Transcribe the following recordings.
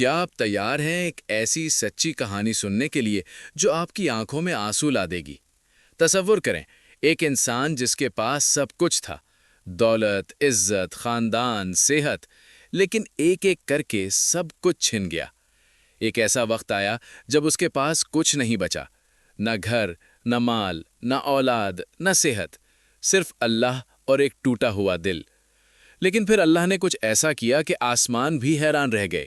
کیا آپ تیار ہیں ایک ایسی سچی کہانی سننے کے لیے جو آپ کی آنکھوں میں آنسو لا دے گی؟ تصور کریں، ایک انسان جس کے پاس سب کچھ تھا، دولت، عزت، خاندان، صحت، لیکن ایک ایک کر کے سب کچھ چھن گیا۔ ایک ایسا وقت آیا جب اس کے پاس کچھ نہیں بچا، نہ گھر، نہ مال، نہ اولاد، نہ صحت، صرف اللہ اور ایک ٹوٹا ہوا دل۔ لیکن پھر اللہ نے کچھ ایسا کیا کہ آسمان بھی حیران رہ گئے۔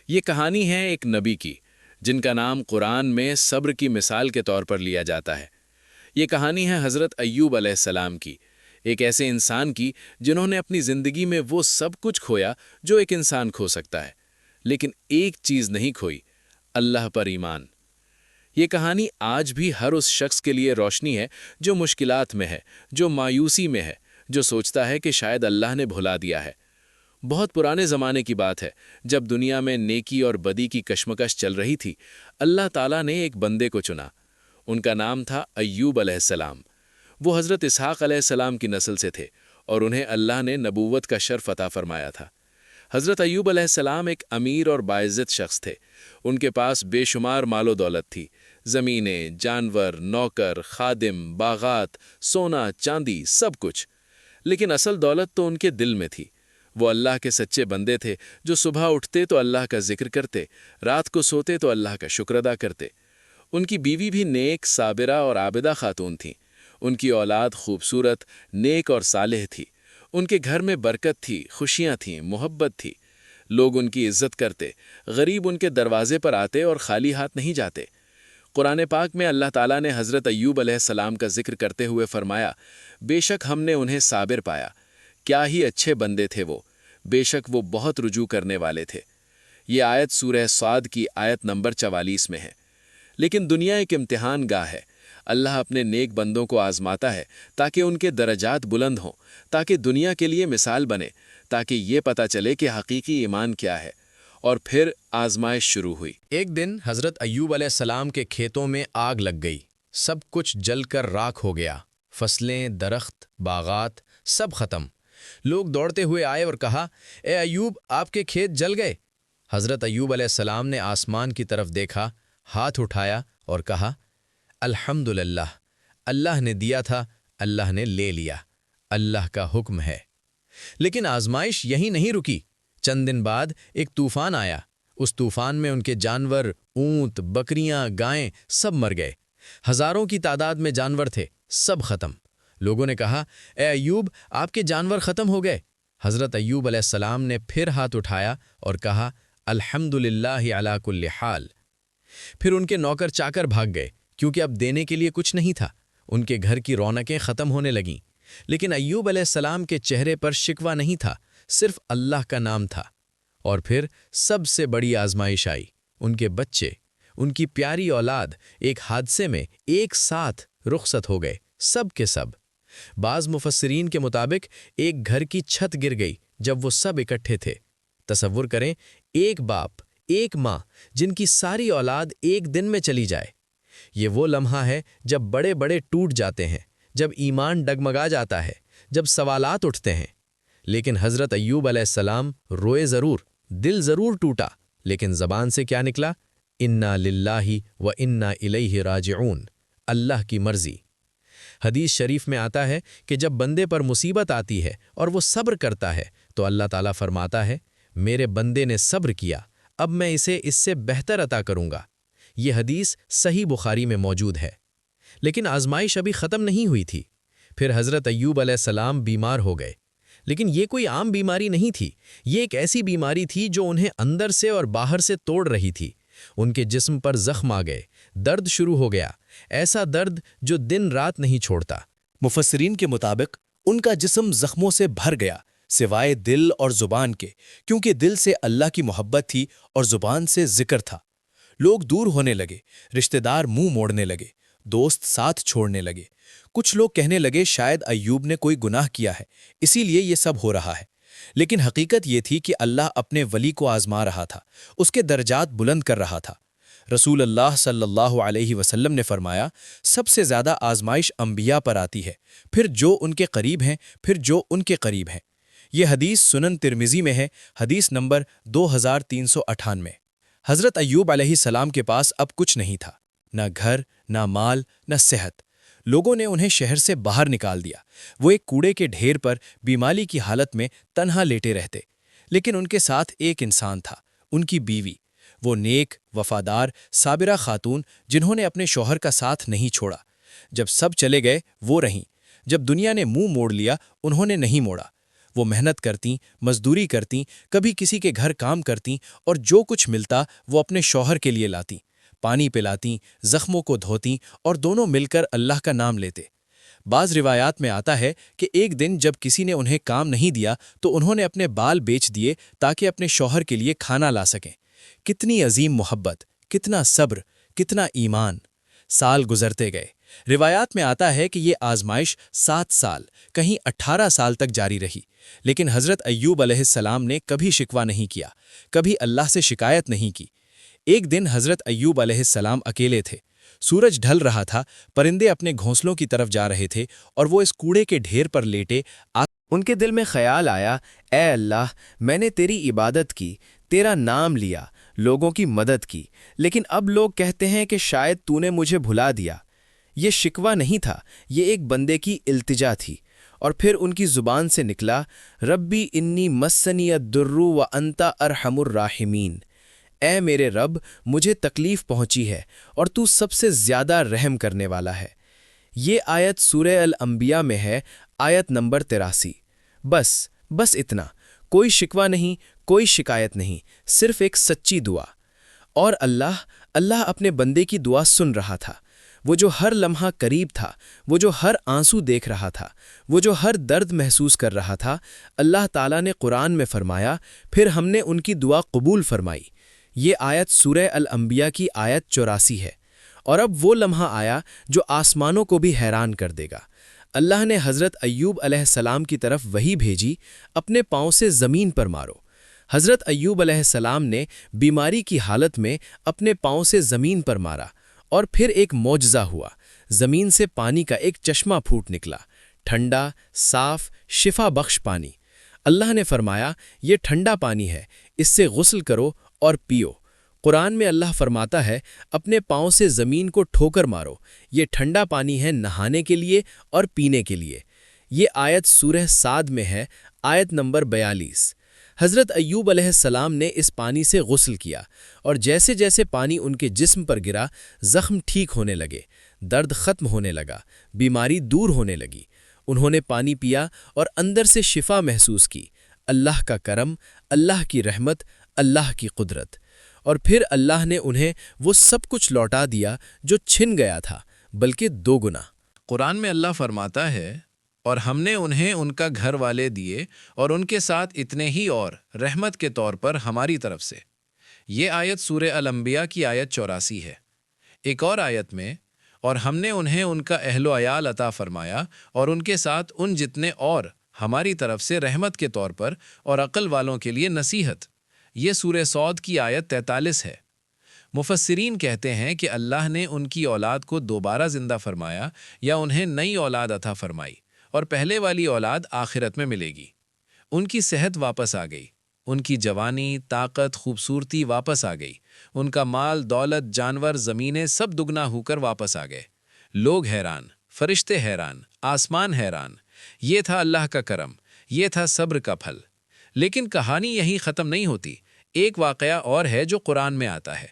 یہ کہانی ہے ایک نبی کی، جن کا نام قرآن میں صبر کی مثال کے طور پر لیا جاتا ہے۔ یہ کہانی ہے حضرت ایوب علیہ السلام کی، ایک ایسے انسان کی جنہوں نے اپنی زندگی میں وہ سب کچھ کھویا جو ایک انسان کھو سکتا ہے، لیکن ایک چیز نہیں کھوئی: اللہ پر ایمان۔ یہ کہانی آج بھی ہر اس شخص کے لیے روشنی ہے جو مشکلات میں ہے، جو مایوسی میں ہے، جو سوچتا ہے کہ شاید اللہ نے بھلا دیا ہے۔ بہت پرانے زمانے کی بات ہے، جب دنیا میں نیکی اور بدی کی کشمکش چل رہی تھی، اللہ تعالیٰ نے ایک بندے کو چنا۔ ان کا نام تھا ایوب علیہ السلام۔ وہ حضرت اسحاق علیہ السلام کی نسل سے تھے اور انہیں اللہ نے نبوت کا شرف عطا فرمایا تھا۔ حضرت ایوب علیہ السلام ایک امیر اور باعزت شخص تھے۔ ان کے پاس بے شمار مال و دولت تھی، زمینیں، جانور، نوکر، خادم، باغات، سونا، چاندی، سب کچھ۔ لیکن اصل دولت تو ان کے دل میں تھی۔ وہ اللہ کے سچے بندے تھے جو صبح اٹھتے تو اللہ کا ذکر کرتے، رات کو سوتے تو اللہ کا شکر ادا کرتے۔ ان کی بیوی بھی نیک، صابرہ اور عابدہ خاتون تھیں۔ ان کی اولاد خوبصورت، نیک اور صالح تھی۔ ان کے گھر میں برکت تھی، خوشیاں تھیں، محبت تھی۔ لوگ ان کی عزت کرتے، غریب ان کے دروازے پر آتے اور خالی ہاتھ نہیں جاتے۔ قرآن پاک میں اللہ تعالیٰ نے حضرت ایوب علیہ السلام کا ذکر کرتے ہوئے فرمایا، بے شک ہم نے انہیں صابر پایا، کیا ہی اچھے بندے تھے وہ، بے شک وہ بہت رجوع کرنے والے تھے۔ یہ آیت سورہ صاد کی آیت نمبر 44 میں ہے۔ لیکن دنیا ایک امتحان گاہ ہے۔ اللہ اپنے نیک بندوں کو آزماتا ہے تاکہ ان کے درجات بلند ہوں، تاکہ دنیا کے لیے مثال بنے، تاکہ یہ پتہ چلے کہ حقیقی ایمان کیا ہے۔ اور پھر آزمائش شروع ہوئی۔ ایک دن حضرت ایوب علیہ السلام کے کھیتوں میں آگ لگ گئی، سب کچھ جل کر راکھ ہو گیا، فصلیں، درخت، باغات، سب ختم۔ لوگ دوڑتے ہوئے آئے اور کہا، اے ایوب، آپ کے کھیت جل گئے۔ حضرت ایوب علیہ السلام نے آسمان کی طرف دیکھا، ہاتھ اٹھایا اور کہا، الحمدللہ، اللہ نے دیا تھا، اللہ نے لے لیا، اللہ کا حکم ہے۔ لیکن آزمائش یہیں نہیں رکی۔ چند دن بعد ایک طوفان آیا۔ اس طوفان میں ان کے جانور، اونٹ، بکریاں، گائیں سب مر گئے۔ ہزاروں کی تعداد میں جانور تھے، سب ختم۔ لوگوں نے کہا، اے ایوب، آپ کے جانور ختم ہو گئے۔ حضرت ایوب علیہ السلام نے پھر ہاتھ اٹھایا اور کہا، الحمدللہ علی کل حال۔ پھر ان کے نوکر چاکر بھاگ گئے، کیونکہ اب دینے کے لیے کچھ نہیں تھا۔ ان کے گھر کی رونقیں ختم ہونے لگیں۔ لیکن ایوب علیہ السلام کے چہرے پر شکوہ نہیں تھا، صرف اللہ کا نام تھا۔ اور پھر سب سے بڑی آزمائش آئی۔ ان کے بچے، ان کی پیاری اولاد ایک حادثے میں ایک ساتھ رخصت ہو گئے، سب کے سب۔ بعض مفسرین کے مطابق ایک گھر کی چھت گر گئی جب وہ سب اکٹھے تھے۔ تصور کریں، ایک باپ، ایک ماں، جن کی ساری اولاد ایک دن میں چلی جائے۔ یہ وہ لمحہ ہے جب بڑے بڑے ٹوٹ جاتے ہیں، جب ایمان ڈگمگا جاتا ہے، جب سوالات اٹھتے ہیں۔ لیکن حضرت ایوب علیہ السلام روئے ضرور، دل ضرور ٹوٹا، لیکن زبان سے کیا نکلا؟ انا للہ و انا الیہ راجعون، اللہ کی مرضی۔ حدیث شریف میں آتا ہے کہ جب بندے پر مصیبت آتی ہے اور وہ صبر کرتا ہے تو اللہ تعالیٰ فرماتا ہے، میرے بندے نے صبر کیا، اب میں اسے اس سے بہتر عطا کروں گا۔ یہ حدیث صحیح بخاری میں موجود ہے۔ لیکن آزمائش ابھی ختم نہیں ہوئی تھی۔ پھر حضرت ایوب علیہ السلام بیمار ہو گئے۔ لیکن یہ کوئی عام بیماری نہیں تھی، یہ ایک ایسی بیماری تھی جو انہیں اندر سے اور باہر سے توڑ رہی تھی۔ ان کے جسم پر زخم آ گئے، درد شروع ہو گیا، ایسا درد جو دن رات نہیں چھوڑتا۔ مفسرین کے مطابق ان کا جسم زخموں سے بھر گیا، سوائے دل اور زبان کے، کیونکہ دل سے اللہ کی محبت تھی اور زبان سے ذکر تھا۔ لوگ دور ہونے لگے، رشتہ دار منہ موڑنے لگے، دوست ساتھ چھوڑنے لگے۔ کچھ لوگ کہنے لگے شاید ایوب نے کوئی گناہ کیا ہے، اسی لیے یہ سب ہو رہا ہے۔ لیکن حقیقت یہ تھی کہ اللہ اپنے ولی کو آزما رہا تھا، اس کے درجات بلند کر رہا تھا۔ رسول اللہ صلی اللہ علیہ وسلم نے فرمایا، سب سے زیادہ آزمائش انبیاء پر آتی ہے، پھر جو ان کے قریب ہیں، پھر جو ان کے قریب ہیں۔ یہ حدیث سنن ترمذی میں ہے، حدیث نمبر 2398۔ حضرت ایوب علیہ السلام کے پاس اب کچھ نہیں تھا، نہ گھر، نہ مال، نہ صحت۔ لوگوں نے انہیں شہر سے باہر نکال دیا۔ وہ ایک کوڑے کے ڈھیر پر بیماری کی حالت میں تنہا لیٹے رہتے، لیکن ان کے ساتھ ایک انسان تھا، ان کی بیوی، وہ نیک، وفادار، صابرہ خاتون جنہوں نے اپنے شوہر کا ساتھ نہیں چھوڑا۔ جب سب چلے گئے وہ رہیں، جب دنیا نے منہ موڑ لیا انہوں نے نہیں موڑا۔ وہ محنت کرتیں، مزدوری کرتیں، کبھی کسی کے گھر کام کرتیں، اور جو کچھ ملتا وہ اپنے شوہر کے لیے لاتیں، پانی پلاتیں، زخموں کو دھوتیں اور دونوں مل کر اللہ کا نام لیتے۔ بعض روایات میں آتا ہے کہ ایک دن جب کسی نے انہیں کام نہیں دیا تو انہوں نے اپنے بال بیچ دیے تاکہ اپنے شوہر کے لیے کھانا لا سکیں۔ کتنی عظیم محبت، کتنا صبر، کتنا ایمان۔ سال گزرتے گئے۔ روایات میں آتا ہے کہ یہ آزمائش 7 سال، کہیں 18 سال تک جاری رہی، لیکن حضرت ایوب علیہ السلام نے کبھی شکوہ نہیں کیا، کبھی اللہ سے شکایت نہیں کی۔ ایک دن حضرت ایوب علیہ السلام اکیلے تھے، سورج ڈھل رہا تھا، پرندے اپنے گھونسلوں کی طرف جا رہے تھے اور وہ اس کوڑے کے ڈھیر پر لیٹے ان کے دل میں خیال آیا، اے اللہ، میں نے تیری عبادت کی، تیرا نام لیا، لوگوں کی مدد کی، لیکن اب لوگ کہتے ہیں کہ شاید تو نے مجھے بھلا دیا۔ یہ شکوہ نہیں تھا، یہ ایک بندے کی التجا تھی۔ اور پھر ان کی زبان سے نکلا، ربی انی مسنی الضر وانت ارحم الراحمین، اے میرے رب، مجھے تکلیف پہنچی ہے اور تو سب سے زیادہ رحم کرنے والا ہے۔ یہ آیت سورہ الانبیاء میں ہے، آیت نمبر 83۔ بس اتنا، کوئی شکوہ نہیں، کوئی شکایت نہیں، صرف ایک سچی دعا۔ اور اللہ اپنے بندے کی دعا سن رہا تھا، وہ جو ہر لمحہ قریب تھا، وہ جو ہر آنسو دیکھ رہا تھا، وہ جو ہر درد محسوس کر رہا تھا۔ اللہ تعالیٰ نے قرآن میں فرمایا، پھر ہم نے ان کی دعا قبول فرمائی۔ یہ آیت سورہ الانبیاء کی آیت 84 ہے۔ اور اب وہ لمحہ آیا جو آسمانوں کو بھی حیران کر دے گا۔ اللہ نے حضرت ایوب علیہ السلام کی طرف وحی بھیجی، اپنے پاؤں سے زمین پر مارو۔ حضرت ایوب علیہ السلام نے بیماری کی حالت میں اپنے پاؤں سے زمین پر مارا، اور پھر ایک معجزہ ہوا، زمین سے پانی کا ایک چشمہ پھوٹ نکلا، ٹھنڈا، صاف، شفا بخش پانی۔ اللہ نے فرمایا، یہ ٹھنڈا پانی ہے، اس سے غسل کرو اور پیو۔ قرآن میں اللہ فرماتا ہے، اپنے پاؤں سے زمین کو ٹھوکر مارو، یہ ٹھنڈا پانی ہے نہانے کے لیے اور پینے کے لیے۔ یہ آیت سورہ صاد میں ہے، آیت نمبر 42۔ حضرت ایوب علیہ السلام نے اس پانی سے غسل کیا، اور جیسے جیسے پانی ان کے جسم پر گرا، زخم ٹھیک ہونے لگے، درد ختم ہونے لگا، بیماری دور ہونے لگی۔ انہوں نے پانی پیا اور اندر سے شفا محسوس کی۔ اللہ کا کرم، اللہ کی رحمت، اللہ کی قدرت۔ اور پھر اللہ نے انہیں وہ سب کچھ لوٹا دیا جو چھن گیا تھا، بلکہ 2 گنا۔ قرآن میں اللہ فرماتا ہے، اور ہم نے انہیں ان کا گھر والے دیے اور ان کے ساتھ اتنے ہی اور رحمت کے طور پر ہماری طرف سے۔ یہ آیت سورہ الانبیاء کی آیت 84 ہے۔ ایک اور آیت میں، اور ہم نے انہیں ان کا اہل و عیال عطا فرمایا اور ان کے ساتھ ان جتنے اور ہماری طرف سے رحمت کے طور پر اور عقل والوں کے لیے نصیحت۔ یہ سورہ صاد کی آیت 43 ہے۔ مفسرین کہتے ہیں کہ اللہ نے ان کی اولاد کو دوبارہ زندہ فرمایا یا انہیں نئی اولاد عطا فرمائی، اور پہلے والی اولاد آخرت میں ملے گی۔ ان کی صحت واپس آ گئی، ان کی جوانی، طاقت، خوبصورتی واپس آ گئی، ان کا مال، دولت، جانور، زمینیں سب دگنا ہو کر واپس آ گئے۔ لوگ حیران، فرشتے حیران، آسمان حیران۔ یہ تھا اللہ کا کرم، یہ تھا صبر کا پھل۔ لیکن کہانی یہیں ختم نہیں ہوتی۔ ایک واقعہ اور ہے جو قرآن میں آتا ہے۔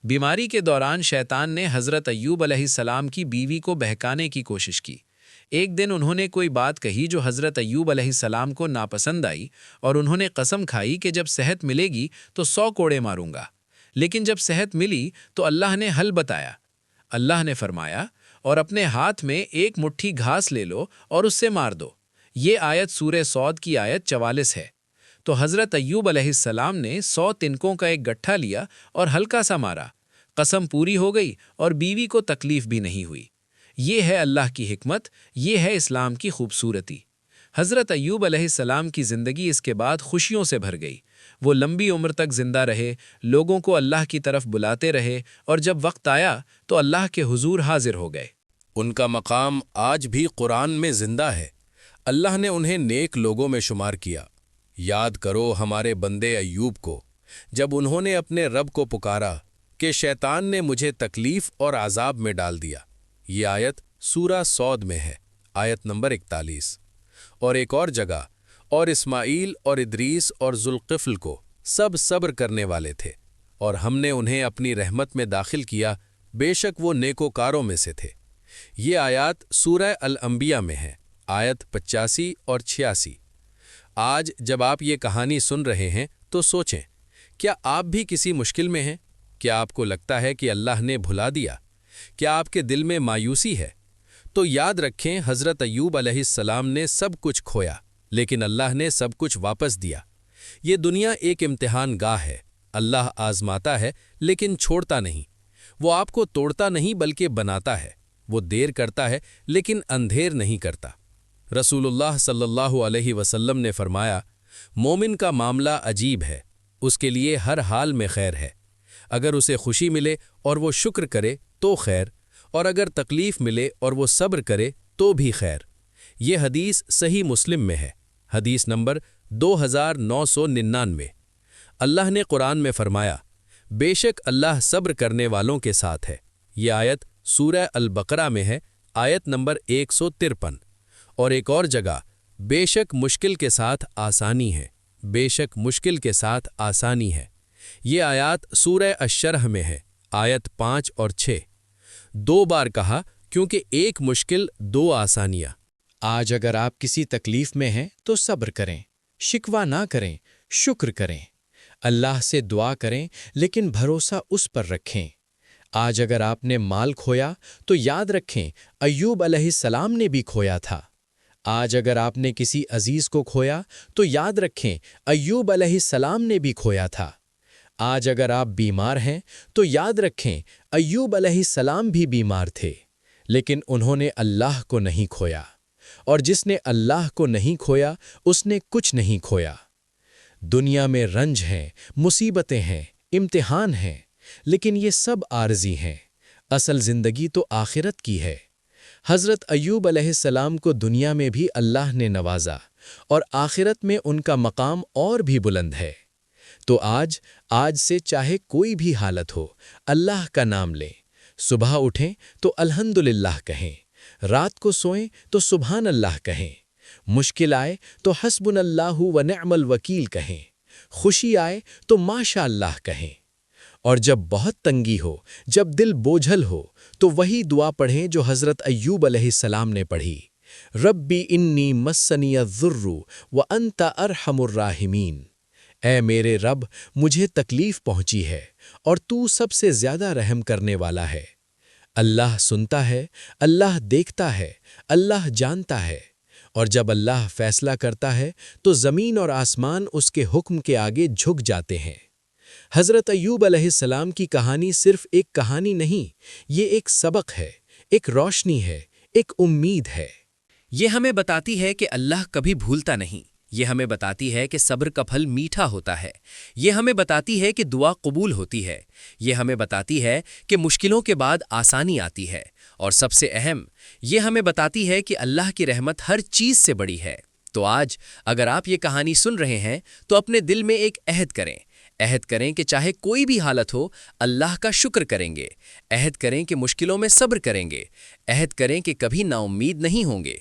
بیماری کے دوران شیطان نے حضرت ایوب علیہ السلام کی بیوی کو بہکانے کی کوشش کی۔ ایک دن انہوں نے کوئی بات کہی جو حضرت ایوب علیہ السلام کو ناپسند آئی، اور انہوں نے قسم کھائی کہ جب صحت ملے گی تو 100 کوڑے ماروں گا۔ لیکن جب صحت ملی تو اللہ نے حل بتایا۔ اللہ نے فرمایا، اور اپنے ہاتھ میں ایک مٹھی گھاس لے لو اور اس سے مار دو۔ یہ آیت سورہ صاد کی آیت 44 ہے۔ تو حضرت ایوب علیہ السلام نے 100 تنکوں کا ایک گٹھا لیا اور ہلکا سا مارا۔ قسم پوری ہو گئی اور بیوی کو تکلیف بھی نہیں ہوئی۔ یہ ہے اللہ کی حکمت، یہ ہے اسلام کی خوبصورتی۔ حضرت ایوب علیہ السلام کی زندگی اس کے بعد خوشیوں سے بھر گئی۔ وہ لمبی عمر تک زندہ رہے، لوگوں کو اللہ کی طرف بلاتے رہے، اور جب وقت آیا تو اللہ کے حضور حاضر ہو گئے۔ ان کا مقام آج بھی قرآن میں زندہ ہے۔ اللہ نے انہیں نیک لوگوں میں شمار کیا۔ یاد کرو ہمارے بندے ایوب کو، جب انہوں نے اپنے رب کو پکارا کہ شیطان نے مجھے تکلیف اور عذاب میں ڈال دیا۔ یہ آیت سورہ صاد میں ہے، آیت نمبر 41۔ اور ایک اور جگہ، اور اسماعیل اور ادریس اور ذوالقفل کو سب صبر کرنے والے تھے، اور ہم نے انہیں اپنی رحمت میں داخل کیا، بے شک وہ نیکوکاروں میں سے تھے۔ یہ آیات سورہ الانبیاء میں ہے، آیت 85 اور 86۔ آج جب آپ یہ کہانی سن رہے ہیں تو سوچیں، کیا آپ بھی کسی مشکل میں ہیں؟ کیا آپ کو لگتا ہے کہ اللہ نے بھلا دیا؟ کیا آپ کے دل میں مایوسی ہے؟ تو یاد رکھیں، حضرت ایوب علیہ السلام نے سب کچھ کھویا، لیکن اللہ نے سب کچھ واپس دیا۔ یہ دنیا ایک امتحان گاہ ہے، اللہ آزماتا ہے لیکن چھوڑتا نہیں۔ وہ آپ کو توڑتا نہیں بلکہ بناتا ہے۔ وہ دیر کرتا ہے لیکن اندھیر نہیں کرتا۔ رسول اللہ صلی اللہ علیہ وسلم نے فرمایا، مومن کا معاملہ عجیب ہے، اس کے لیے ہر حال میں خیر ہے۔ اگر اسے خوشی ملے اور وہ شکر کرے تو خیر، اور اگر تکلیف ملے اور وہ صبر کرے تو بھی خیر۔ یہ حدیث صحیح مسلم میں ہے، حدیث نمبر 2999۔ اللہ نے قرآن میں فرمایا، بے شک اللہ صبر کرنے والوں کے ساتھ ہے۔ یہ آیت سورہ البقرہ میں ہے، آیت نمبر 153۔ اور ایک اور جگہ، بے شک مشکل کے ساتھ آسانی ہے، بے شک مشکل کے ساتھ آسانی ہے۔ یہ آیات سورہ الشرح میں ہے، آیت 5 اور 6۔ 2 بار کہا کیونکہ ایک مشکل 2 آسانیاں۔ آج اگر آپ کسی تکلیف میں ہیں تو صبر کریں، شکوہ نہ کریں، شکر کریں۔ اللہ سے دعا کریں لیکن بھروسہ اس پر رکھیں۔ آج اگر آپ نے مال کھویا تو یاد رکھیں ایوب علیہ السلام نے بھی کھویا تھا۔ آج اگر آپ نے کسی عزیز کو کھویا تو یاد رکھیں ایوب علیہ السلام نے بھی کھویا تھا۔ آج اگر آپ بیمار ہیں تو یاد رکھیں ایوب علیہ السلام بھی بیمار تھے، لیکن انہوں نے اللہ کو نہیں کھویا، اور جس نے اللہ کو نہیں کھویا اس نے کچھ نہیں کھویا۔ دنیا میں رنج ہیں، مصیبتیں ہیں، امتحان ہیں، لیکن یہ سب عارضی ہیں۔ اصل زندگی تو آخرت کی ہے۔ حضرت ایوب علیہ السلام کو دنیا میں بھی اللہ نے نوازا، اور آخرت میں ان کا مقام اور بھی بلند ہے۔ تو آج سے چاہے کوئی بھی حالت ہو، اللہ کا نام لیں۔ صبح اٹھیں تو الحمدللہ کہیں، رات کو سوئیں تو سبحان اللہ کہیں، مشکل آئے تو حسبنا اللہ و نعم الوکیل کہیں، خوشی آئے تو ماشاء اللہ کہیں، اور جب بہت تنگی ہو، جب دل بوجھل ہو، تو وہی دعا پڑھیں جو حضرت ایوب علیہ السلام نے پڑھی، ربی انی مسنی الضر وانت ارحم الراحمین۔ اے میرے رب، مجھے تکلیف پہنچی ہے اور تو سب سے زیادہ رحم کرنے والا ہے۔ اللہ سنتا ہے، اللہ دیکھتا ہے، اللہ جانتا ہے، اور جب اللہ فیصلہ کرتا ہے تو زمین اور آسمان اس کے حکم کے آگے جھک جاتے ہیں۔ حضرت ایوب علیہ السلام کی کہانی صرف ایک کہانی نہیں، یہ ایک سبق ہے، ایک روشنی ہے، ایک امید ہے۔ یہ ہمیں بتاتی ہے کہ اللہ کبھی بھولتا نہیں۔ یہ ہمیں بتاتی ہے کہ صبر کا پھل میٹھا ہوتا ہے۔ یہ ہمیں بتاتی ہے کہ دعا قبول ہوتی ہے۔ یہ ہمیں بتاتی ہے کہ مشکلوں کے بعد آسانی آتی ہے، اور سب سے اہم، یہ ہمیں بتاتی ہے کہ اللہ کی رحمت ہر چیز سے بڑی ہے۔ تو آج اگر آپ یہ کہانی سن رہے ہیں تو اپنے دل میں ایک عہد کریں۔ عہد کریں کہ چاہے کوئی بھی حالت ہو، اللہ کا شکر کریں گے۔ عہد کریں کہ مشکلوں میں صبر کریں گے۔ عہد کریں کہ کبھی نا امید نہیں ہوں گے،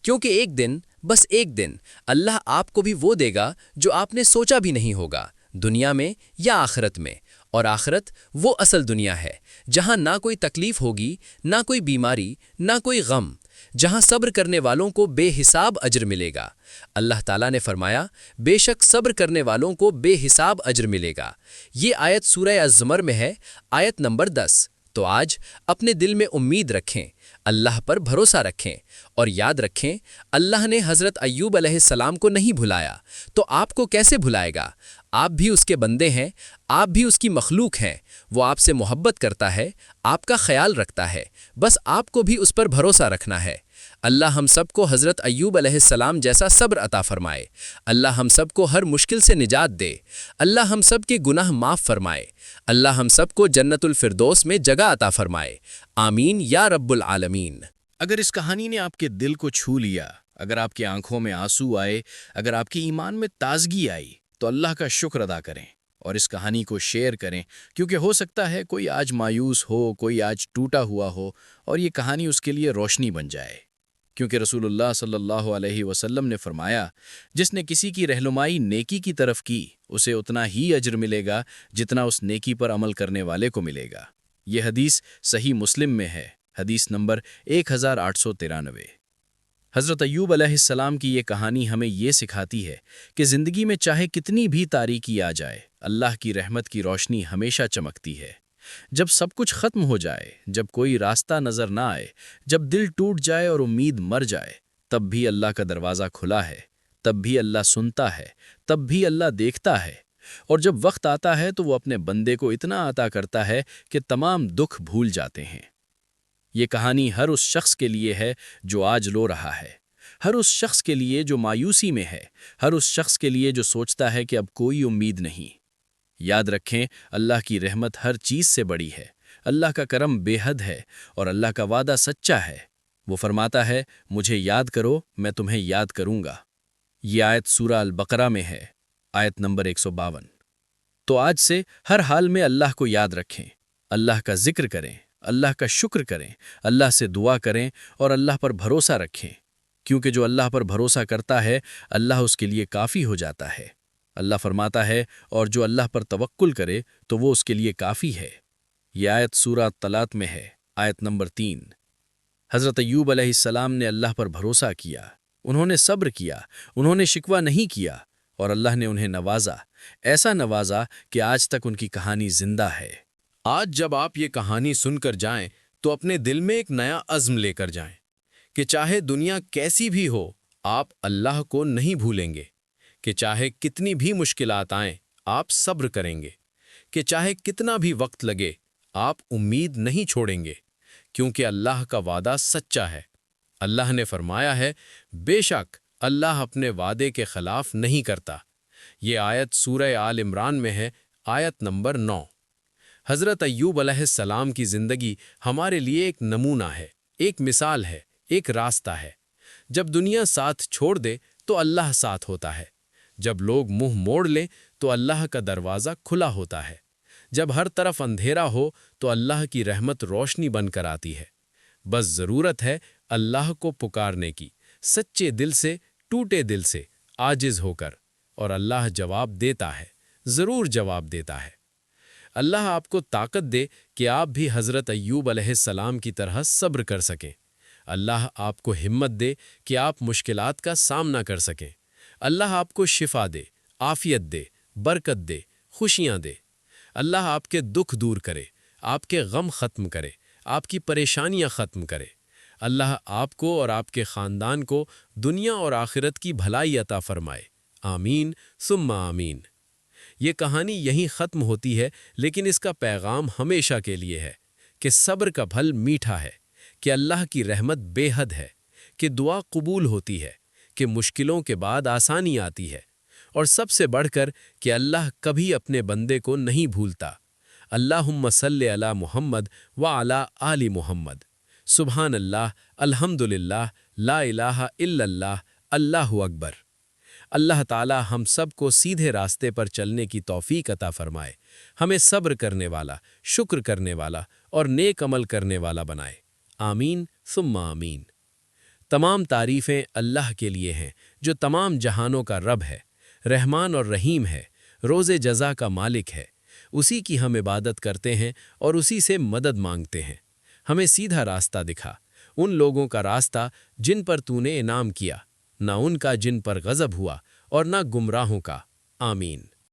کیونکہ ایک دن، بس ایک دن، اللہ آپ کو بھی وہ دے گا جو آپ نے سوچا بھی نہیں ہوگا، دنیا میں یا آخرت میں۔ اور آخرت وہ اصل دنیا ہے جہاں نہ کوئی تکلیف ہوگی، نہ کوئی بیماری، نہ کوئی غم، جہاں صبر کرنے والوں کو بے حساب اجر ملے گا۔ اللہ تعالیٰ نے فرمایا، بے شک صبر کرنے والوں کو بے حساب اجر ملے گا۔ یہ آیت سورہ الزمر میں ہے، آیت نمبر 10۔ تو آج اپنے دل میں امید رکھیں، اللہ پر بھروسہ رکھیں، اور یاد رکھیں اللہ نے حضرت ایوب علیہ السلام کو نہیں بھلایا تو آپ کو کیسے بھلائے گا؟ آپ بھی اس کے بندے ہیں، آپ بھی اس کی مخلوق ہیں۔ وہ آپ سے محبت کرتا ہے، آپ کا خیال رکھتا ہے، بس آپ کو بھی اس پر بھروسہ رکھنا ہے۔ اللہ ہم سب کو حضرت ایوب علیہ السلام جیسا صبر عطا فرمائے۔ اللہ ہم سب کو ہر مشکل سے نجات دے۔ اللہ ہم سب کے گناہ معاف فرمائے۔ اللہ ہم سب کو جنت الفردوس میں جگہ عطا فرمائے۔ آمین یا رب العالمین۔ اگر اس کہانی نے آپ کے دل کو چھو لیا، اگر آپ کی آنکھوں میں آنسو آئے، اگر آپ کی ایمان میں تازگی آئی تو اللہ کا شکر ادا کریں اور اس کہانی کو شیئر کریں، کیونکہ ہو سکتا ہے کوئی آج مایوس ہو، کوئی آج ٹوٹا ہوا ہو اور یہ کہانی اس کے لیے روشنی بن جائے۔ کیونکہ رسول اللہ صلی اللہ علیہ وسلم نے فرمایا، جس نے کسی کی رہنمائی نیکی کی طرف کی اسے اتنا ہی اجر ملے گا جتنا اس نیکی پر عمل کرنے والے کو ملے گا۔ یہ حدیث صحیح مسلم میں ہے، حدیث نمبر 1893۔ حضرت ایوب علیہ السلام کی یہ کہانی ہمیں یہ سکھاتی ہے کہ زندگی میں چاہے کتنی بھی تاریکی آ جائے، اللہ کی رحمت کی روشنی ہمیشہ چمکتی ہے۔ جب سب کچھ ختم ہو جائے، جب کوئی راستہ نظر نہ آئے، جب دل ٹوٹ جائے اور امید مر جائے، تب بھی اللہ کا دروازہ کھلا ہے، تب بھی اللہ سنتا ہے، تب بھی اللہ دیکھتا ہے، اور جب وقت آتا ہے تو وہ اپنے بندے کو اتنا عطا کرتا ہے کہ تمام دکھ بھول جاتے ہیں۔ یہ کہانی ہر اس شخص کے لیے ہے جو آج رو رہا ہے، ہر اس شخص کے لیے جو مایوسی میں ہے، ہر اس شخص کے لیے جو سوچتا ہے کہ اب کوئی امید نہیں۔ یاد رکھیں، اللہ کی رحمت ہر چیز سے بڑی ہے، اللہ کا کرم بے حد ہے اور اللہ کا وعدہ سچا ہے۔ وہ فرماتا ہے، مجھے یاد کرو، میں تمہیں یاد کروں گا۔ یہ آیت سورہ البقرہ میں ہے، آیت نمبر 152۔ تو آج سے ہر حال میں اللہ کو یاد رکھیں، اللہ کا ذکر کریں، اللہ کا شکر کریں، اللہ سے دعا کریں اور اللہ پر بھروسہ رکھیں، کیونکہ جو اللہ پر بھروسہ کرتا ہے اللہ اس کے لیے کافی ہو جاتا ہے۔ اللہ فرماتا ہے، اور جو اللہ پر توکل کرے تو وہ اس کے لیے کافی ہے۔ یہ آیت سورہ طلاق میں ہے، آیت نمبر 3۔ حضرت ایوب علیہ السلام نے اللہ پر بھروسہ کیا، انہوں نے صبر کیا، انہوں نے شکوہ نہیں کیا اور اللہ نے انہیں نوازا، ایسا نوازا کہ آج تک ان کی کہانی زندہ ہے۔ آج جب آپ یہ کہانی سن کر جائیں تو اپنے دل میں ایک نیا عزم لے کر جائیں کہ چاہے دنیا کیسی بھی ہو، آپ اللہ کو نہیں بھولیں گے، کہ چاہے کتنی بھی مشکلات آئیں آپ صبر کریں گے، کہ چاہے کتنا بھی وقت لگے آپ امید نہیں چھوڑیں گے، کیونکہ اللہ کا وعدہ سچا ہے۔ اللہ نے فرمایا ہے، بے شک اللہ اپنے وعدے کے خلاف نہیں کرتا۔ یہ آیت سورہ آل عمران میں ہے، آیت نمبر 9۔ حضرت ایوب علیہ السلام کی زندگی ہمارے لیے ایک نمونہ ہے، ایک مثال ہے، ایک راستہ ہے۔ جب دنیا ساتھ چھوڑ دے تو اللہ ساتھ ہوتا ہے، جب لوگ منہ موڑ لیں تو اللہ کا دروازہ کھلا ہوتا ہے، جب ہر طرف اندھیرا ہو تو اللہ کی رحمت روشنی بن کر آتی ہے۔ بس ضرورت ہے اللہ کو پکارنے کی، سچے دل سے، ٹوٹے دل سے، عاجز ہو کر، اور اللہ جواب دیتا ہے، ضرور جواب دیتا ہے۔ اللہ آپ کو طاقت دے کہ آپ بھی حضرت ایوب علیہ السلام کی طرح صبر کر سکیں۔ اللہ آپ کو ہمت دے کہ آپ مشکلات کا سامنا کر سکیں۔ اللہ آپ کو شفا دے، عافیت دے، برکت دے، خوشیاں دے۔ اللہ آپ کے دکھ دور کرے، آپ کے غم ختم کرے، آپ کی پریشانیاں ختم کرے۔ اللہ آپ کو اور آپ کے خاندان کو دنیا اور آخرت کی بھلائی عطا فرمائے۔ آمین ثم آمین۔ یہ کہانی یہیں ختم ہوتی ہے، لیکن اس کا پیغام ہمیشہ کے لیے ہے کہ صبر کا پھل میٹھا ہے، کہ اللہ کی رحمت بے حد ہے، کہ دعا قبول ہوتی ہے، کہ مشکلوں کے بعد آسانی آتی ہے، اور سب سے بڑھ کر کہ اللہ کبھی اپنے بندے کو نہیں بھولتا۔ اللہم صلی علی محمد وعلی آل محمد۔ سبحان اللہ، الحمدللہ، لا الہ الا اللہ، اللہ اکبر۔ اللہ تعالی ہم سب کو سیدھے راستے پر چلنے کی توفیق عطا فرمائے، ہمیں صبر کرنے والا، شکر کرنے والا اور نیک عمل کرنے والا بنائے۔ آمین ثم آمین۔ تمام تعریفیں اللہ کے لیے ہیں جو تمام جہانوں کا رب ہے، رحمان اور رحیم ہے، روز جزا کا مالک ہے۔ اسی کی ہم عبادت کرتے ہیں اور اسی سے مدد مانگتے ہیں۔ ہمیں سیدھا راستہ دکھا، ان لوگوں کا راستہ جن پر تو نے انعام کیا، نہ ان کا جن پر غضب ہوا اور نہ گمراہوں کا۔ آمین۔